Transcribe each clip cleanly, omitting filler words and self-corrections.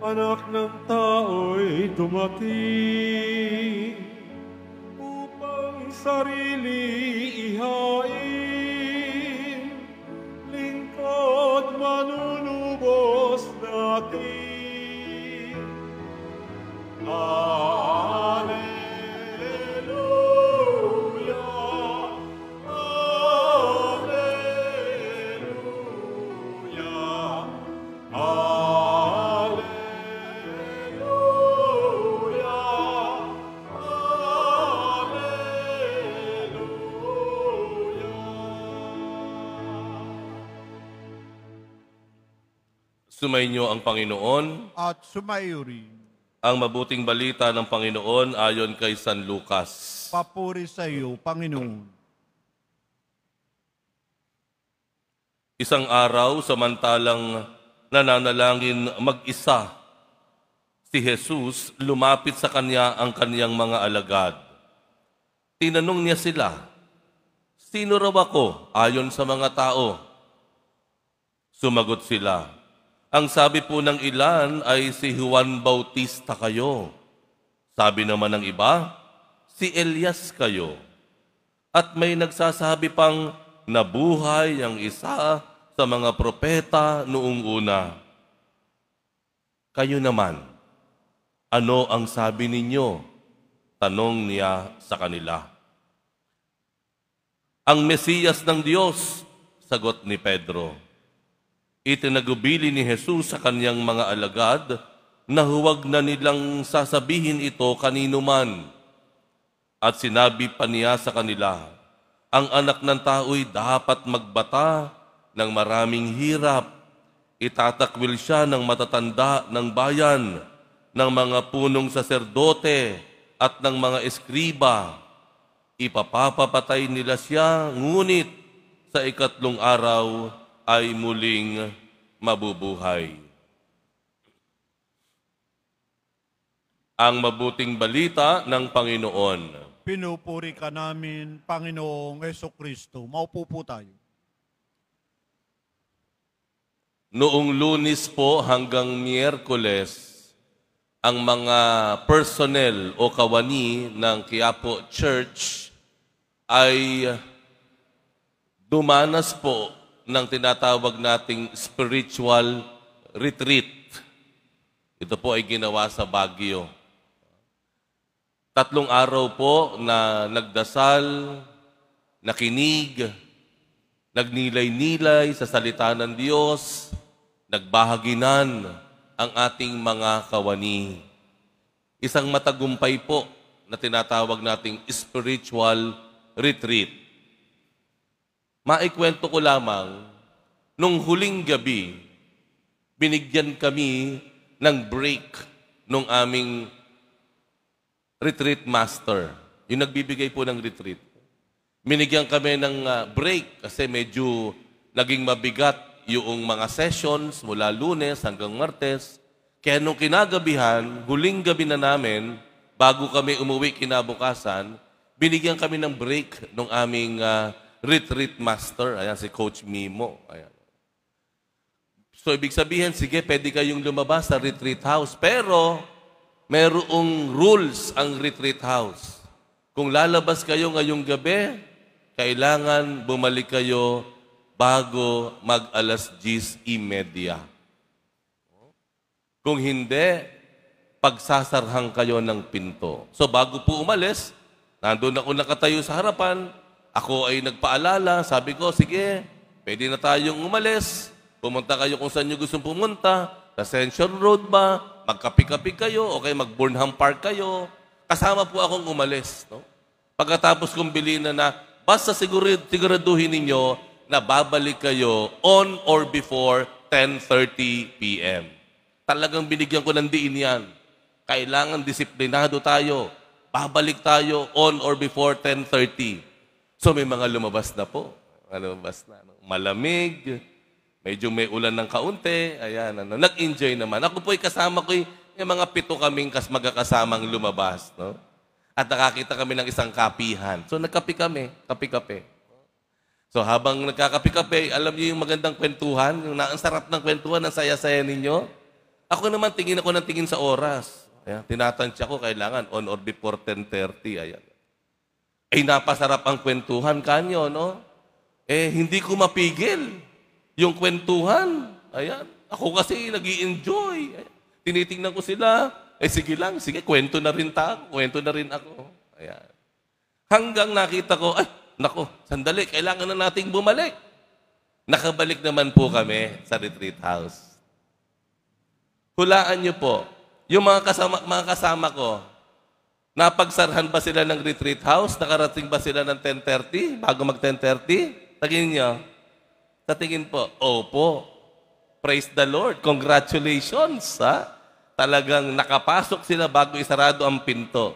Anak ng tao'y dumating upang sarili ihain, lingkod manunubos natin. Alleluia, Alleluia, Alleluia, Alleluia. Sumainyo ang Panginoon. At sumayo rin. Ang mabuting balita ng Panginoon ayon kay San Lucas. Papuri sa iyo, Panginoon. Isang araw, samantalang nananalangin mag-isa, si Jesus lumapit sa kanya ang kaniyang mga alagad. Tinanong niya sila, "Sino raw ako ayon sa mga tao?" Sumagot sila, "Ang sabi po ng ilan ay si Juan Bautista kayo. Sabi naman ng iba, si Elias kayo. At may nagsasabi pang nabuhay ang isa sa mga propeta noong una. Kayo naman, ano ang sabi ninyo?" Tanong niya sa kanila. "Ang Mesiyas ng Diyos," sagot ni Pedro. Itinagubili ni Jesus sa kaniyang mga alagad na huwag na nilang sasabihin ito kanino man. At sinabi pa niya sa kanila, ang anak ng tao'y dapat magbata ng maraming hirap. Itatakwil siya ng matatanda ng bayan, ng mga punong saserdote at ng mga eskriba. Ipapapatay nila siya, ngunit sa ikatlong araw ay muling mabubuhay. Ang mabuting balita ng Panginoon. Pinupuri ka namin, Panginoong Hesukristo. Maupo po tayo. Noong Lunes po hanggang Miyerkules, ang mga personnel o kawani ng Quiapo Church ay dumanas po ng tinatawag nating spiritual retreat. Ito po ay ginawa sa Baguio. 3 araw po na nagdasal, nakinig, nagnilay-nilay sa salita ng Diyos, nagbahaginan ang ating mga kawani. Isang matagumpay po na tinatawag nating spiritual retreat. Maikwento ko lamang, nung huling gabi, binigyan kami ng break nung aming retreat master. Yung nagbibigay po ng retreat. Binigyan kami ng break kasi medyo naging mabigat yung mga sessions mula Lunes hanggang Martes. Kaya nung kinagabihan, huling gabi na namin, bago kami umuwi kinabukasan, binigyan kami ng break nung aming retreat master. Ayan, si Coach Mimo. Ayan. So, ibig sabihin, sige, pwede kayong lumabas sa retreat house. Pero, merong rules ang retreat house. Kung lalabas kayo ngayong gabi, kailangan bumalik kayo bago mag-alas 10:30. Kung hindi, pagsasarhang kayo ng pinto. So, bago po umalis, nandun ako nakatayo sa harapan, ako ay nagpaalala, sabi ko, sige, pwede na tayong umalis. Pumunta kayo kung saan nyo gustong pumunta. Sa Ascension Road ba? Magkapi-kapi kayo o kaya mag-Burnham Park kayo. Kasama po akong umalis. No? Pagkatapos kong bilhin na basta siguraduhin ninyo na babalik kayo on or before 10:30 p.m. Talagang binigyan ko ng diin yan. Kailangan disiplinado tayo. Babalik tayo on or before 10:30. So may mga lumabas na po. Lumabas na. Malamig, medyo may ulan ng kaunti. Ayan, nag-enjoy naman. Ako po ay kasama ko yung mga 7 kaming magkakasamang lumabas. No? At nakakita kami ng isang kapihan. So nagkapi kami, kapi-kapi. So habang nagkakapi-kapi, alam niyo yung magandang kwentuhan, yung ang sarap ng kwentuhan, ang saya-saya ninyo. Ako naman, tingin ako ng tingin sa oras. Ayan, tinatansya ko, kailangan on or before 10:30. Ayan. Ay, napasarap ang kwentuhan kanyo, no? Hindi ko mapigil yung kwentuhan. Ayan. Ako kasi nag-i-enjoy. Tinitingnan ko sila. Sige lang, sige, kwento na rin ako. Ayan. Hanggang nakita ko, nako, sandali, kailangan na nating bumalik. Nakabalik naman po kami sa retreat house. Hulaan niyo po, yung mga kasama ko, napagsarhan ba sila ng retreat house? Nakarating ba sila ng 10:30? Bago mag 10:30? Tingin niyo? Sa tingin po, opo. Praise the Lord. Congratulations, ha? Talagang nakapasok sila bago isarado ang pinto.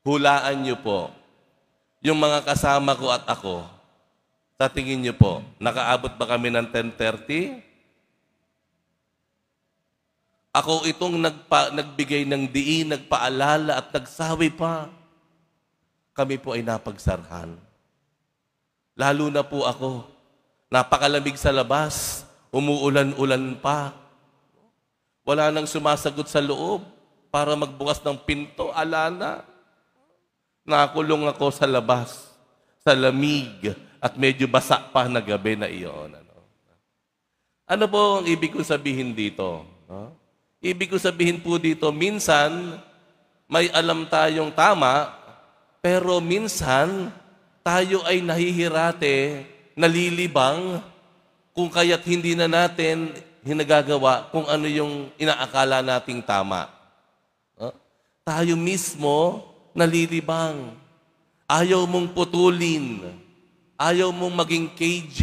Hulaan niyo po, yung mga kasama ko at ako, sa tingin niyo po, nakaabot ba kami ng 10:30? Ako itong nagbigay ng diin, nagpaalala at nagsawi pa. Kami po ay napagsarhan. Lalo na po ako, napakalamig sa labas, umuulan-ulan pa. Wala nang sumasagot sa loob para magbukas ng pinto, alana. Nakulong ako sa labas, sa lamig, at medyo basa pa na gabi na iyon. Ano po ang ibig kong sabihin dito? Ibig kong sabihin po dito, minsan may alam tayong tama, pero minsan tayo ay nahihirate, nalilibang, kung kaya't hindi na natin hinagagawa kung ano yung inaakala nating tama. Tayo mismo nalilibang. Ayaw mong putulin. Ayaw mong maging KJ.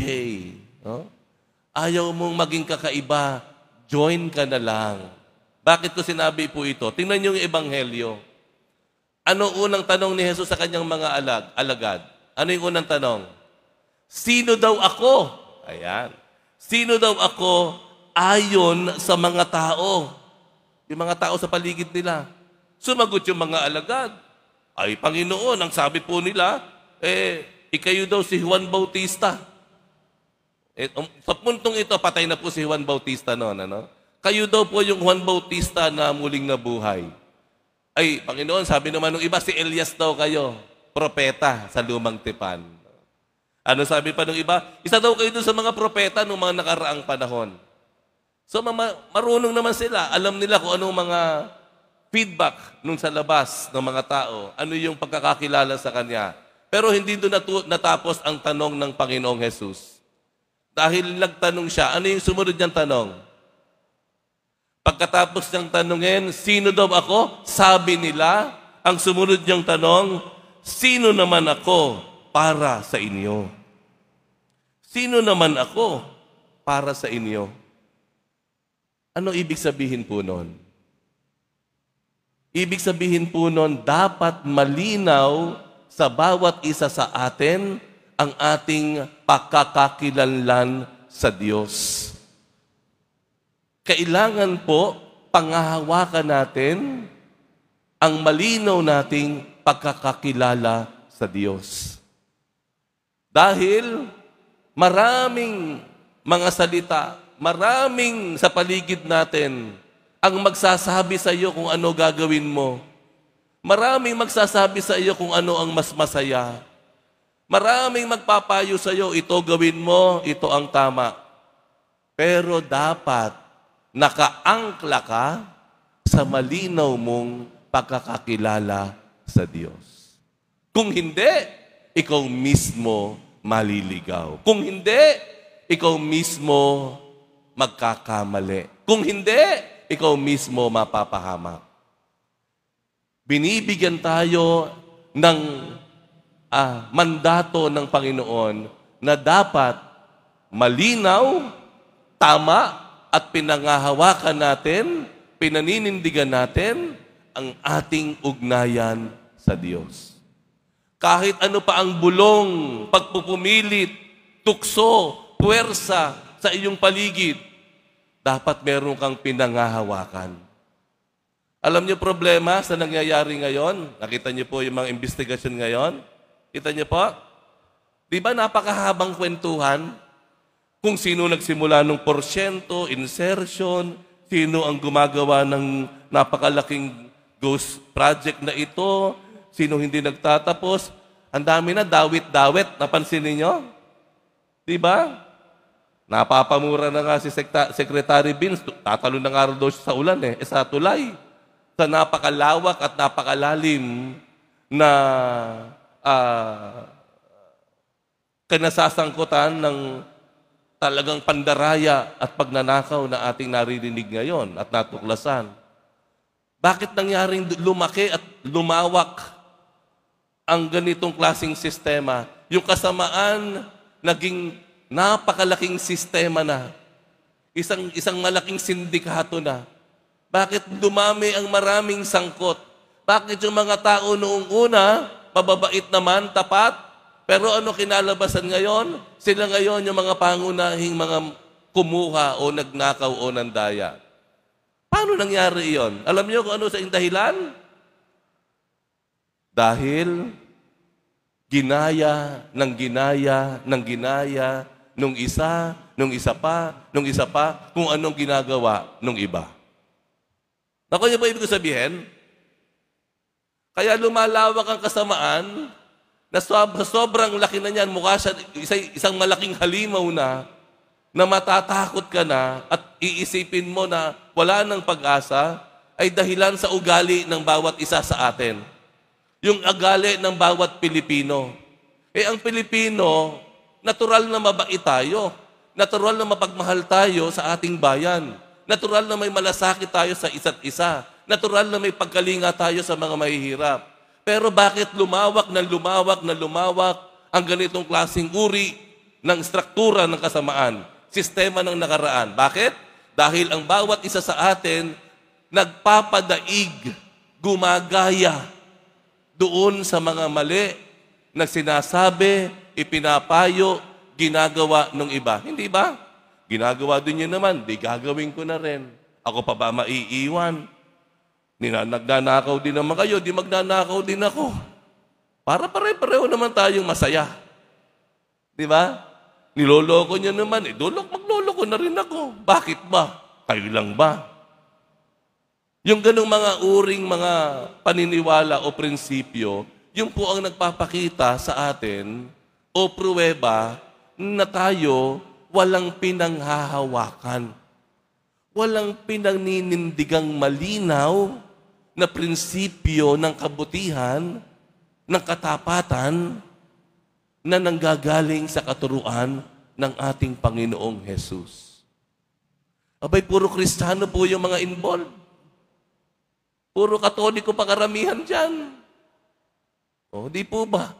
Ayaw mong maging kakaiba. Join ka na lang. Bakit ko sinabi po ito? Tingnan niyo yung Ebanghelyo. Ano unang tanong ni Jesus sa kanyang mga alagad? Ano yung unang tanong? Sino daw ako? Ayan. Sino daw ako ayon sa mga tao? Yung mga tao sa paligid nila. Sumagot yung mga alagad. Ay, Panginoon, ang sabi po nila, ikayo daw si Juan Bautista. Sa puntong ito, patay na po si Juan Bautista noon. Kayo daw po yung Juan Bautista na muling nabuhay. Ay, Panginoon, sabi naman ng iba, si Elias daw kayo, propeta sa lumang tipan. Ano sabi pa ng iba? Isa daw kayo dun sa mga propeta noong mga nakaraang panahon. So, marunong naman sila. Alam nila kung anong mga feedback nung sa labas ng mga tao. Ano yung pagkakakilala sa Kanya. Pero hindi doon natapos ang tanong ng Panginoong Jesus. Dahil nagtanong siya, ano yung sumunod niyang tanong? Pagkatapos niyang tanungin, sino daw ako? Sabi nila, ang sumunod niyang tanong, sino naman ako para sa inyo? Sino naman ako para sa inyo? Ano ibig sabihin po nun? Ibig sabihin po nun, dapat malinaw sa bawat isa sa atin ang ating pagkakakilanlan sa Diyos. Kailangan po panghahawakan natin ang malinaw nating pagkakakilala sa Diyos. Dahil maraming mga salita, maraming sa paligid natin ang magsasabi sa iyo kung ano gagawin mo. Maraming magsasabi sa iyo kung ano ang mas masaya. Maraming magpapayo sa iyo, ito gawin mo, ito ang tama. Pero dapat nakaangkla ka sa malinaw mong pagkakakilala sa Diyos. Kung hindi, ikaw mismo maliligaw. Kung hindi, ikaw mismo magkakamali. Kung hindi, ikaw mismo mapapahamak. Binibigyan tayo ng mandato ng Panginoon na dapat malinaw, tama, at pinangahawakan natin, pinaninindigan natin ang ating ugnayan sa Diyos. Kahit ano pa ang bulong, pagpupumilit, tukso, puwersa sa iyong paligid, dapat meron kang pinangahawakan. Alam niyo problema sa nangyayari ngayon? Nakita niyo po yung mga investigasyon ngayon? Kita niyo po? Di ba napakahabang kwentuhan? Kung sino nagsimula ng porsyento, insertion, Sino ang gumagawa ng napakalaking ghost project na ito? Sino hindi nagtatapos? Ang dami na, dawit-dawit. Napansin ninyo? Di ba? Napapamura na nga si Secretary Vince. Tatalo na nga daw siya sa ulan sa tulay. Sa napakalawak at napakalalim na kinasasangkutan ng talagang pandaraya at pagnanakaw na ating naririnig ngayon at natuklasan. Bakit nangyaring lumaki at lumawak ang ganitong klaseng sistema? Yung kasamaan naging napakalaking sistema na. Isang malaking sindikato na. Bakit dumami ang maraming sangkot? Bakit yung mga tao noong una, mababait naman, tapat, pero ano kinalabasan ngayon? Sila ngayon yung mga pangunahing mga kumuha o nagnakaw o nandaya. Paano nangyari iyon? Alam niyo kung ano sa dahilan? Dahil ginaya nung isa pa, kung anong ginagawa nung iba. Naku niyo ba ibig sabihin? Kaya lumalawak ang kasamaan na sobrang laki na niyan, mukha siya isang malaking halimaw na matatakot ka na at iisipin mo na wala ng pag-asa ay dahilan sa ugali ng bawat isa sa atin. Yung ugali ng bawat Pilipino. Ang Pilipino, natural na mabait tayo. Natural na mapagmahal tayo sa ating bayan. Natural na may malasakit tayo sa isa't isa. Natural na may pagkalinga tayo sa mga mahihirap. Pero bakit lumawak ang ganitong klaseng uri ng struktura ng kasamaan, sistema ng nakaraan? Bakit? Dahil ang bawat isa sa atin nagpapadaig, gumagaya doon sa mga mali na sinasabi, ipinapayo, ginagawa ng iba. Hindi ba? Ginagawa din yun naman, di gagawin ko na rin. Ako pa ba maiiwan? Nagnanakaw din naman kayo, di magnanakaw din ako. Para pare-pareho naman tayong masaya. Di ba? Niloloko niya naman, magloloko na rin ako. Bakit ba? Kayo lang ba? Yung ganong mga uring mga paniniwala o prinsipyo, yung po ang nagpapakita sa atin o pruweba na tayo walang pinanghahawakan. Walang pinaninindigang malinaw na prinsipyo ng kabutihan, ng katapatan na nanggagaling sa katuruan ng ating Panginoong Jesus. Abay, puro Kristiyano po yung mga involved. Puro Katoliko pa karamihan dyan. O, di po ba?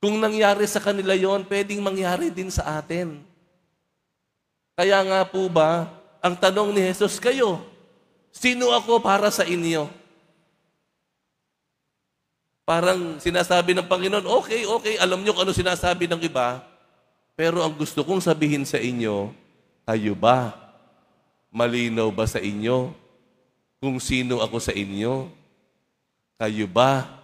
Kung nangyari sa kanila yon, pwedeng mangyari din sa atin. Kaya nga po ba, ang tanong ni Jesus, kayo, sino ako para sa inyo? Parang sinasabi ng Panginoon, okay, alam nyo kung ano sinasabi ng iba, pero ang gusto kong sabihin sa inyo, kayo ba? Malinaw ba sa inyo? Kung sino ako sa inyo? Kayo ba?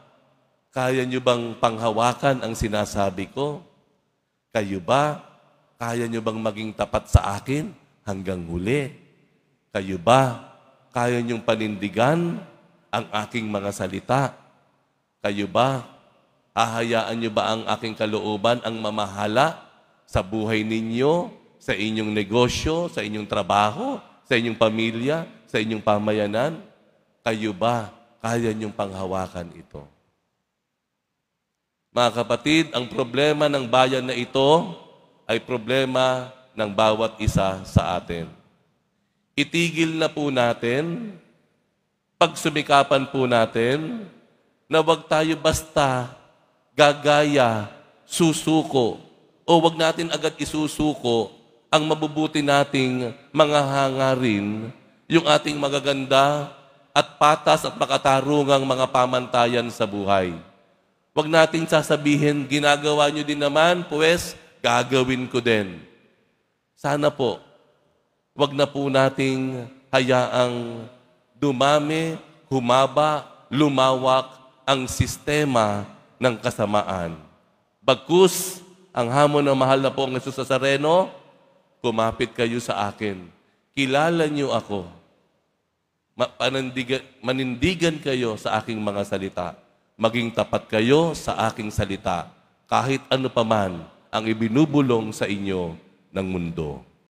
Kaya nyo bang panghawakan ang sinasabi ko? Kayo ba? Kaya nyo bang maging tapat sa akin hanggang huli? Kayo ba? Kaya nyong panindigan ang aking mga salita? Kayo ba? Hahayaan nyo ba ang aking kalooban ang mamahala sa buhay ninyo, sa inyong negosyo, sa inyong trabaho, sa inyong pamilya, sa inyong pamayanan? Kayo ba? Kaya nyong panghawakan ito? Mga kapatid, ang problema ng bayan na ito ay problema ng bawat isa sa atin. Itigil na po natin, pagsumikapan po natin, na wag tayo basta gagaya, susuko, o wag natin agad isusuko ang mabubuti nating mga hangarin, yung ating magaganda at patas at makatarungang mga pamantayan sa buhay. Wag nating sasabihin, ginagawa nyo din naman, pues, gagawin ko din. Sana po, wag na po nating hayaang dumami, humaba, lumawak ang sistema ng kasamaan. Bagkus, ang hamon ng mahal na pong Jesus Nazareno, kumapit kayo sa akin. kilala niyo ako. Manindigan kayo sa aking mga salita. Maging tapat kayo sa aking salita, kahit ano paman ang ibinubulong sa inyo ng mundo.